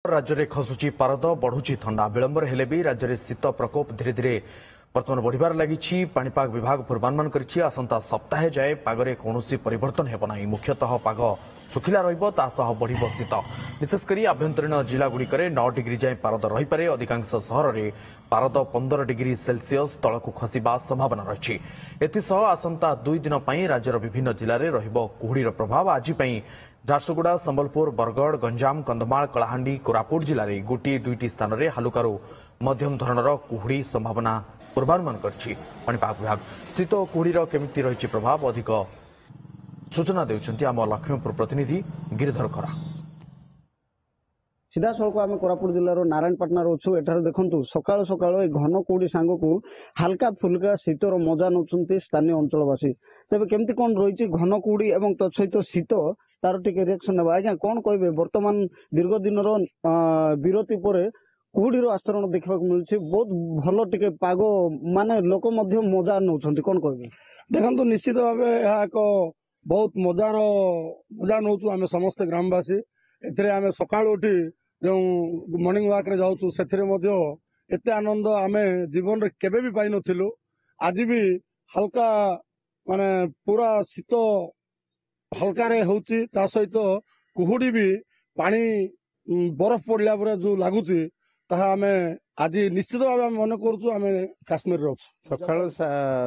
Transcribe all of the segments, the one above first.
राज्य में खसुची पारद बढ़ुची थंडा विलंबर हेले भी राज्य में शीत प्रकोप धीरे धीरे वर्तमान बढ़िबार लगी। पाणीपाग विभाग पूर्वानुमान करिछि आसंता सप्ताह जाए पागरे कौनसी परिवर्तन हेब नाही। मुख्यतः पाग सुखिला रहिबो तासह बढ़िबो शीत। विशेषकर आभ्यंतरीण जिलागुड़िकरे 9 डिग्री जाए पारद रहिपारे। अधिकांश सहर में पारद 15 डिग्री सेल्सियस तलकू खसिबा संभावना रही। एथिसह आसंता 2 दिन पई राज्यर विभिन्न जिले में रहिबो कुहुड़ीर प्रभाव। आज पई झारसुगुड़ा, संबलपुर, बरगड़, गंजाम, कंधमाल, कलाहांडी, कोरापुट जिले में गोटे दुईटी स्थान में हालुकारु मध्यम धरणर कुहुड़ी संभावना पूर्वानुमान करछि पाणीपाग विभाग। शीत और कुहुड़ीर केमिति रहिछि प्रभाव अधिक सूचना देउछन्ति आम लक्ष्मीपुर प्रतिनिधि गिरिधर खरा। सीधा सड़क आम कोरापुट जिलार नारायणपाटना अच्छु। एठार देखु सकाल सकाल घन कुहुड़ी सांग को हाल्का फुल्का शीतर मजा नौकरी स्थानीय अंचलवासी। तेज केमती कौन रही घन कुहुड़ी और तत्सहित शीत तार टिके रिएक्शन है आज्ञा कौन कहे बर्तमान दीर्घ दिन विरति पर कुहुड़ीर आस्तरण देखा मिलूँ। बहुत भल टिके पाग माने लोक मजा नौ कौन कहे देखो निश्चित भाव एक बहुत मजा नौ आम समस्त ग्रामवासी एम सका उठी जो मर्णिंग वाक जाऊँ से एत आनंद आम जीवन में केवे भी पाई नथिलु। आज भी हल्का माने पूरा शीत हल्का रे होची ता सहित कुहुड़ी भी पानी बरफ पड़ला पर जो लगुच आम आज निश्चित भाव मन कर काश्मीर सका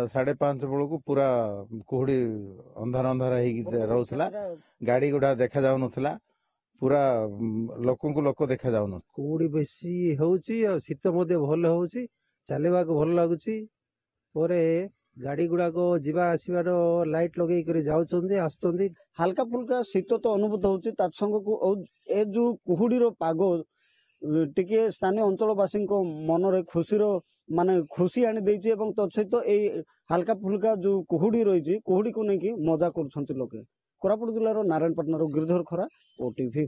5:30 बेलू पूरा कुहुड़ी अंधार अंधार रोला। गाड़ी गुड़ा देखा जाऊ नथिला। पूरा लोक देखा जाऊन कुहुड़ी बेसी होउची और शीत मध्य भल होउची। चलवा को भल लगुची। गाड़ी गुड़ाक जीवा आसबार लाइट लगे जाउछन्ती आसुछन्ती। हाल्का फुल्का शीत तो अनुभूत होउची तत्संग को ए जो कुहुड़ीर पाग टिके स्थानीय अंचलवासी मन रे खुशीर माने खुशी आनी देइछि एवं तत्सहित ए हाल्का फुल्का जो कुहुड़ी रही कुहुड़ी को लेकिन मजा कर लोके। कोरापुट जिलार नारायणपाटना गिरिधर खरा, ओटीवी।